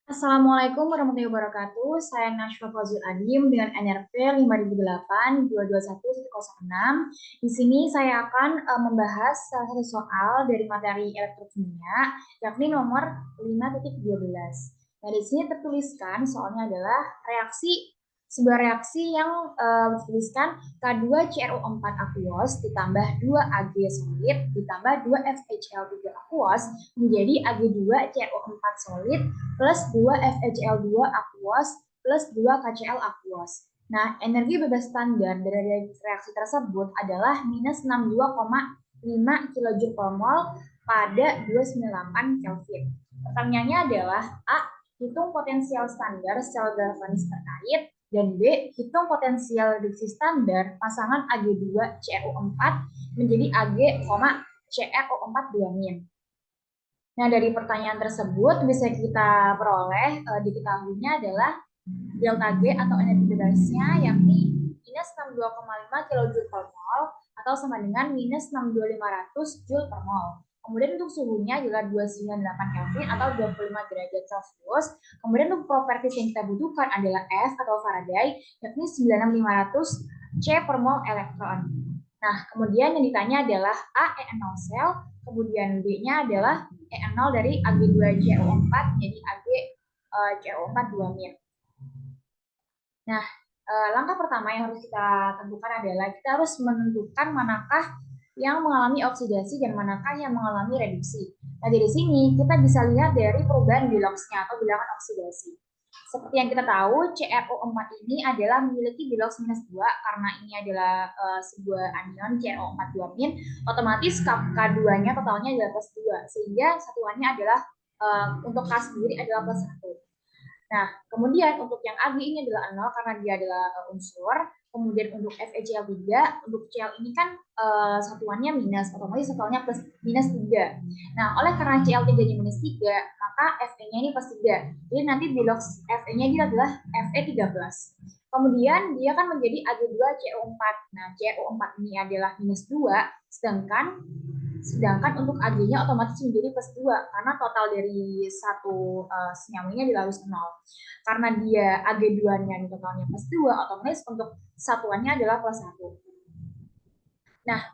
Assalamualaikum warahmatullahi wabarakatuh. Saya Nashwa Fazul Adim dengan NRP 5008-221-106. Di sini saya akan membahas salah satu soal dari materi elektrokimia, yakni nomor 5.12. Nah, di sini tertuliskan soalnya adalah sebuah reaksi yang dituliskan K2CrO4 aqueous ditambah 2 Ag solid ditambah 2 FHL3 aqueous menjadi Ag2CrO4 solid plus 2 FeCl2 aqueous plus 2 KCl aqueous. Nah, energi bebas standar dari reaksi tersebut adalah minus 62,5 kJ per mol pada 298 Kelvin. Pertanyaannya adalah A. Hitung potensial standar sel galvanis terkait, dan B. Hitung potensial reduksi standar pasangan Ag2CrO4 menjadi Ag, CrO4 2-. Nah, dari pertanyaan tersebut bisa kita peroleh diketahuinya adalah delta G atau energi bebasnya yakni minus 62,5 kJ per mol atau sama dengan minus 62.500 Joule per mol. Kemudian untuk suhunya adalah 298 Kelvin atau 25 derajat Celcius. Kemudian untuk properties yang kita butuhkan adalah F atau Faraday yakni 96.500 C per mol elektron. Nah, kemudian yang ditanya adalah A, EN0 sel, kemudian B-nya adalah EN0 dari Ag2CrO4 jadi Ag CrO4 2-. Nah, langkah pertama yang harus kita tentukan adalah kita harus menentukan manakah yang mengalami oksidasi dan manakah yang mengalami reduksi. Nah, dari sini kita bisa lihat dari perubahan biloxnya atau bilangan oksidasi. Seperti yang kita tahu, CrO4 ini adalah memiliki bilox minus 2 karena ini adalah sebuah anion CrO4 2-, otomatis K2-nya totalnya adalah plus 2, sehingga satuannya adalah untuk K sendiri adalah plus 1. Nah, kemudian untuk yang Ag ini adalah 0 karena dia adalah unsur. Kemudian untuk FeCl3, untuk Cl ini kan satuannya minus, otomatis satuannya plus minus 3. Nah, oleh karena Cl3-nya minus 3, maka Fe-nya ini plus 3. Jadi nanti bilox Fe-nya ini adalah Fe13. Kemudian dia kan menjadi Ag2CrO4. Nah, CrO4 ini adalah minus 2, sedangkan untuk Ag-nya otomatis menjadi plus 2 karena total dari satu senyawa adalah harus 0. Karena dia Ag2-nya totalnya plus 2, otomatis untuk satuannya adalah plus 1. Nah,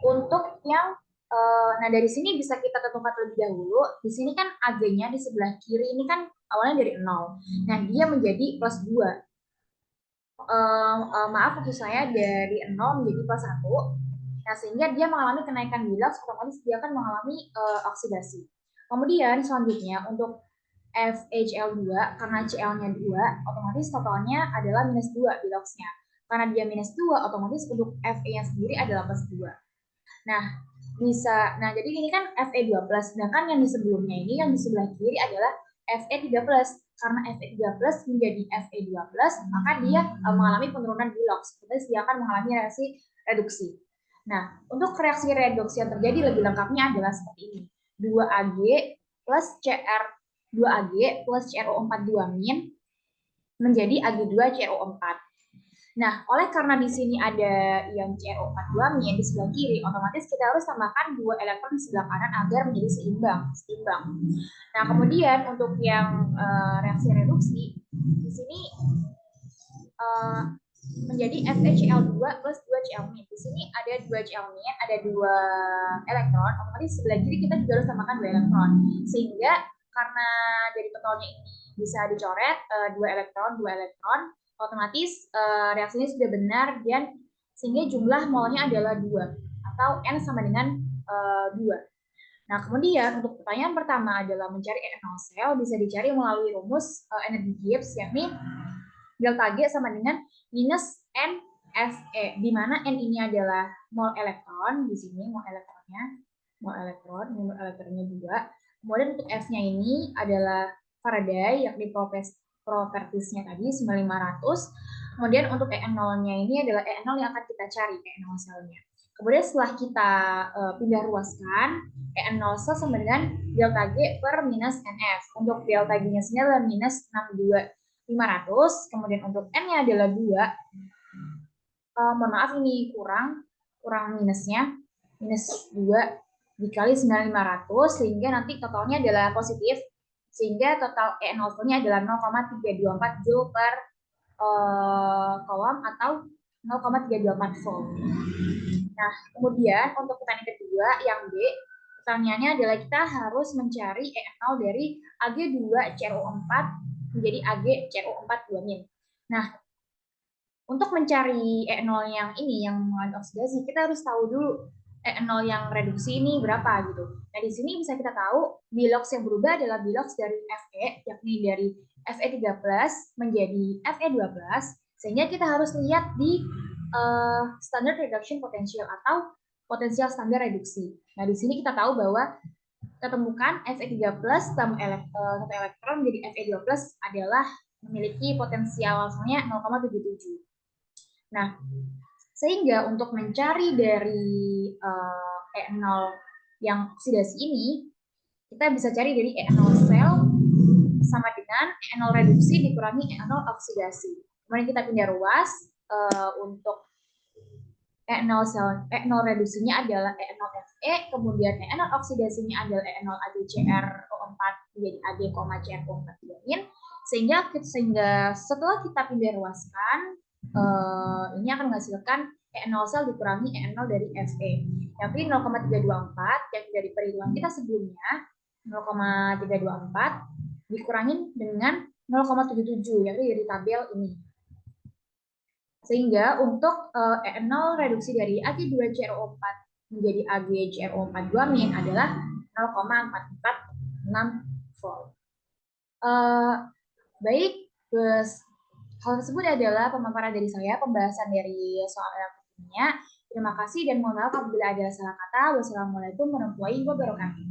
untuk yang nah dari sini bisa kita tentukan terlebih dahulu. Di sini kan Ag-nya di sebelah kiri ini kan awalnya dari 0. Nah, dia menjadi plus 2. Maaf maksud saya dari 0 menjadi plus 1. Nah, sehingga dia mengalami kenaikan bilox, otomatis dia akan mengalami oksidasi. Kemudian selanjutnya untuk FHL2, karena Cl-nya 2, otomatis totalnya adalah minus 2 biloxnya. Karena dia minus 2, otomatis untuk Fe-nya sendiri adalah plus 2. Nah, jadi ini kan Fe2+, sedangkan yang di sebelumnya ini, yang di sebelah kiri adalah Fe3+. Karena Fe3+ menjadi Fe2+, maka dia mengalami penurunan bilox. Terus dia akan mengalami reaksi reduksi. Nah, untuk reaksi reduksi yang terjadi lebih lengkapnya adalah seperti ini. 2Ag plus CrO4 2- menjadi Ag2CrO4. Nah, oleh karena di sini ada ion CrO4 2- di sebelah kiri, otomatis kita harus tambahkan 2 elektron di sebelah kanan agar menjadi seimbang. Nah, kemudian untuk yang reaksi reduksi, di sini menjadi FeCl2 plus 2 Cl-. Di sini ada 2 Cl-, ada 2 elektron, otomatis sebelah kiri kita juga harus tambahkan 2 elektron. Sehingga karena dari totalnya ini bisa dicoret 2 elektron, otomatis reaksinya sudah benar dan sehingga jumlah molnya adalah 2 atau N sama dengan 2. Nah, kemudian untuk pertanyaan pertama adalah mencari EN0 sel bisa dicari melalui rumus energi Gibbs, yakni delta G sama dengan minus N Fe, di mana N ini adalah mol elektron, di sini mol elektronnya 2. Kemudian untuk F-nya ini adalah Faraday, yakni propertiesnya tadi 9500. Kemudian untuk EN0-nya ini adalah EN0 yang akan kita cari, EN0 selnya. Kemudian setelah kita pindah ruaskan, EN0 sel sama dengan delta G per minus NF. Untuk delta G-nya sendiri adalah minus 62.500. Kemudian untuk N-nya adalah 2. Mohon maaf ini kurang minusnya. Minus 2 dikali 9.500 sehingga nanti totalnya adalah positif sehingga total E0-nya adalah 0,324 Joule per kolom atau 0,324 volt. Nah, kemudian untuk pertanyaan kedua yang B, pertanyaannya adalah kita harus mencari E0 dari Ag2CrO4 menjadi AgCrO4 2-. Nah, untuk mencari E0 yang ini, yang mengalami oksidasi, kita harus tahu dulu E0 yang reduksi ini berapa gitu. Nah, di sini bisa kita tahu bilox yang berubah adalah bilox dari Fe, yakni dari Fe3+ menjadi Fe2+, sehingga kita harus lihat di standard reduction potential atau potensial standar reduksi. Nah, di sini kita tahu bahwa kita temukan Fe3+ tambah satu elektron menjadi Fe2+ adalah memiliki potensial langsungnya 0,77. Nah, sehingga untuk mencari dari E0 yang oksidasi ini, kita bisa cari dari E0 sel sama dengan E0 reduksi dikurangi E0 oksidasi. Kemudian kita pindah ruas untuk E0 sel, E0 reduksinya adalah E0 Fe, kemudian E0 oksidasinya adalah E0 AgCrO4 menjadi Ag,CrO4 sehingga setelah kita pindah ruaskan ini akan menghasilkan E0 sel dikurangi E0 dari Fe. Tapi 0,324 yang dari perhitungan kita sebelumnya 0,324 dikurangi dengan 0,77 yaitu dari tabel ini. Sehingga untuk E0 reduksi dari Ag2CrO4 menjadi AgCrO4 2- adalah 0,446 volt. Baik, hal tersebut adalah pemaparan dari saya, pembahasan dari soal elektrokimia. Terima kasih dan mohon maaf apabila ada salah kata. Wassalamualaikum warahmatullahi wabarakatuh.